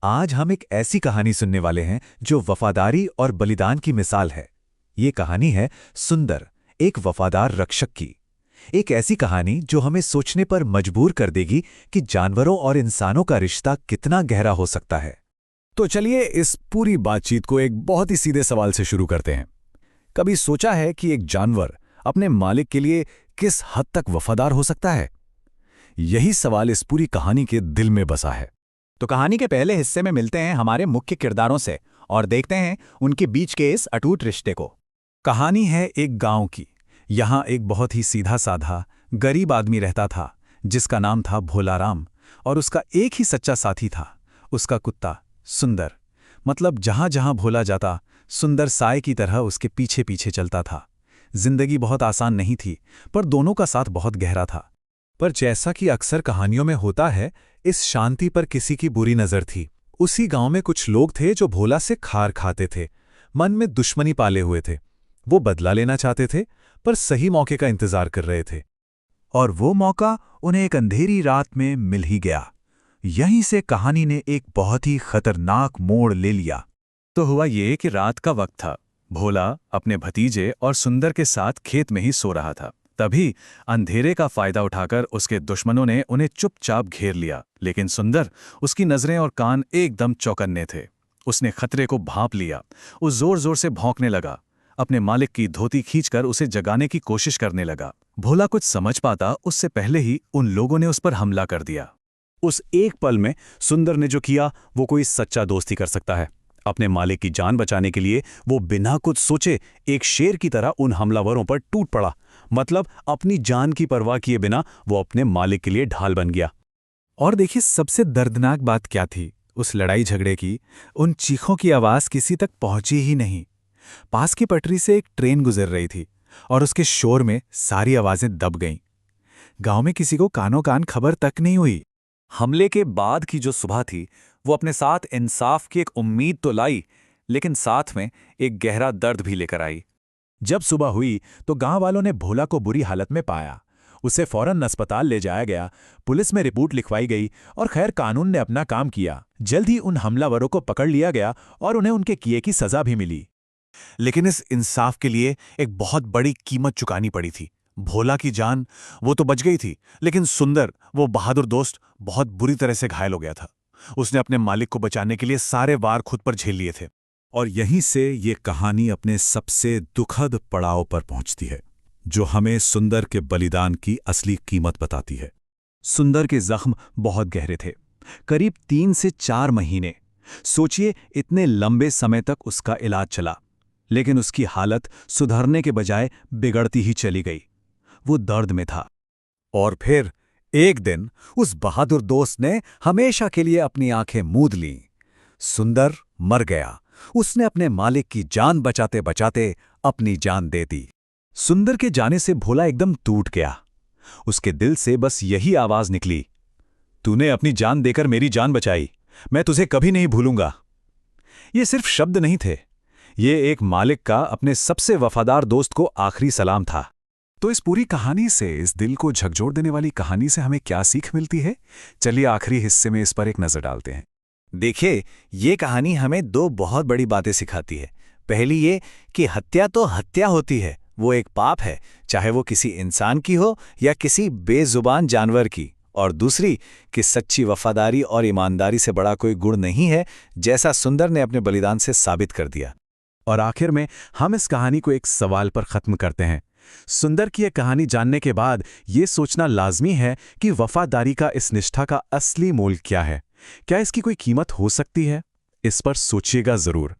आज हम एक ऐसी कहानी सुनने वाले हैं जो वफादारी और बलिदान की मिसाल है। ये कहानी है सुंदर, एक वफादार रक्षक की। एक ऐसी कहानी जो हमें सोचने पर मजबूर कर देगी कि जानवरों और इंसानों का रिश्ता कितना गहरा हो सकता है। तो चलिए इस पूरी बातचीत को एक बहुत ही सीधे सवाल से शुरू करते हैं। कभी सोचा है कि एक जानवर अपने मालिक के लिए किस हद तक वफादार हो सकता है? यही सवाल इस पूरी कहानी के दिल में बसा है। तो कहानी के पहले हिस्से में मिलते हैं हमारे मुख्य किरदारों से और देखते हैं उनके बीच के इस अटूट रिश्ते को। कहानी है एक गांव की। यहाँ एक बहुत ही सीधा साधा गरीब आदमी रहता था जिसका नाम था भोलाराम, और उसका एक ही सच्चा साथी था, उसका कुत्ता सुंदर। मतलब जहाँ जहाँ भोला जाता, सुंदर साए की तरह उसके पीछे पीछे चलता था। जिंदगी बहुत आसान नहीं थी, पर दोनों का साथ बहुत गहरा था। पर जैसा कि अक्सर कहानियों में होता है, इस शांति पर किसी की बुरी नज़र थी। उसी गांव में कुछ लोग थे जो भोला से खार खाते थे, मन में दुश्मनी पाले हुए थे। वो बदला लेना चाहते थे, पर सही मौके का इंतजार कर रहे थे। और वो मौका उन्हें एक अंधेरी रात में मिल ही गया। यहीं से कहानी ने एक बहुत ही खतरनाक मोड़ ले लिया। तो हुआ ये कि रात का वक्त था। भोला अपने भतीजे और सुंदर के साथ खेत में ही सो रहा था। तभी अंधेरे का फायदा उठाकर उसके दुश्मनों ने उन्हें चुपचाप घेर लिया। लेकिन सुंदर, उसकी नजरें और कान एकदम चौकन्ने थे। उसने खतरे को भांप लिया। वो जोर जोर से भौंकने लगा, अपने मालिक की धोती खींचकर उसे जगाने की कोशिश करने लगा। भोला कुछ समझ पाता उससे पहले ही उन लोगों ने उस पर हमला कर दिया। उस एक पल में सुंदर ने जो किया वो कोई सच्चा दोस्त ही कर सकता है। अपने मालिक की जान बचाने के लिए वो बिना कुछ सोचे एक शेर की तरह उन हमलावरों पर टूट पड़ा। मतलब अपनी जान की परवाह किए बिना वो अपने मालिक के लिए ढाल बन गया। और देखिए, सबसे दर्दनाक बात क्या थी उस लड़ाई झगड़े की? उन चीखों की आवाज़ किसी तक पहुंची ही नहीं। पास की पटरी से एक ट्रेन गुजर रही थी और उसके शोर में सारी आवाज़ें दब गईं। गांव में किसी को कानों कान खबर तक नहीं हुई। हमले के बाद की जो सुबह थी वो अपने साथ इंसाफ की एक उम्मीद तो लाई, लेकिन साथ में एक गहरा दर्द भी लेकर आई। जब सुबह हुई तो गांव वालों ने भोला को बुरी हालत में पाया। उसे फौरन अस्पताल ले जाया गया, पुलिस में रिपोर्ट लिखवाई गई और खैर कानून ने अपना काम किया। जल्द ही उन हमलावरों को पकड़ लिया गया और उन्हें उनके किए की सजा भी मिली। लेकिन इस इंसाफ के लिए एक बहुत बड़ी कीमत चुकानी पड़ी थी। भोला की जान वो तो बच गई थी, लेकिन सुंदर, वो बहादुर दोस्त, बहुत बुरी तरह से घायल हो गया था। उसने अपने मालिक को बचाने के लिए सारे वार खुद पर झेल लिए थे। और यहीं से ये कहानी अपने सबसे दुखद पड़ाव पर पहुंचती है, जो हमें सुंदर के बलिदान की असली कीमत बताती है। सुंदर के जख्म बहुत गहरे थे, करीब 3 से 4 महीने। सोचिए, इतने लंबे समय तक उसका इलाज चला, लेकिन उसकी हालत सुधरने के बजाय बिगड़ती ही चली गई। वो दर्द में था। और फिर एक दिन उस बहादुर दोस्त ने हमेशा के लिए अपनी आंखें मूंद लीं। सुंदर मर गया। उसने अपने मालिक की जान बचाते बचाते अपनी जान दे दी। सुंदर के जाने से भोला एकदम टूट गया। उसके दिल से बस यही आवाज निकली, तूने अपनी जान देकर मेरी जान बचाई, मैं तुझे कभी नहीं भूलूंगा। ये सिर्फ शब्द नहीं थे, ये एक मालिक का अपने सबसे वफादार दोस्त को आखिरी सलाम था। तो इस पूरी कहानी से, इस दिल को झकझोर देने वाली कहानी से हमें क्या सीख मिलती है? चलिए आखिरी हिस्से में इस पर एक नजर डालते हैं। देखिए, ये कहानी हमें 2 बहुत बड़ी बातें सिखाती है। पहली ये कि हत्या तो हत्या होती है, वो एक पाप है, चाहे वो किसी इंसान की हो या किसी बेजुबान जानवर की। और दूसरी कि सच्ची वफादारी और ईमानदारी से बड़ा कोई गुण नहीं है, जैसा सुंदर ने अपने बलिदान से साबित कर दिया। और आखिर में हम इस कहानी को एक सवाल पर खत्म करते हैं। सुंदर की यह कहानी जानने के बाद ये सोचना लाजमी है कि वफादारी का, इस निष्ठा का असली मोल क्या है? क्या इसकी कोई कीमत हो सकती है? इस पर सोचिएगा जरूर।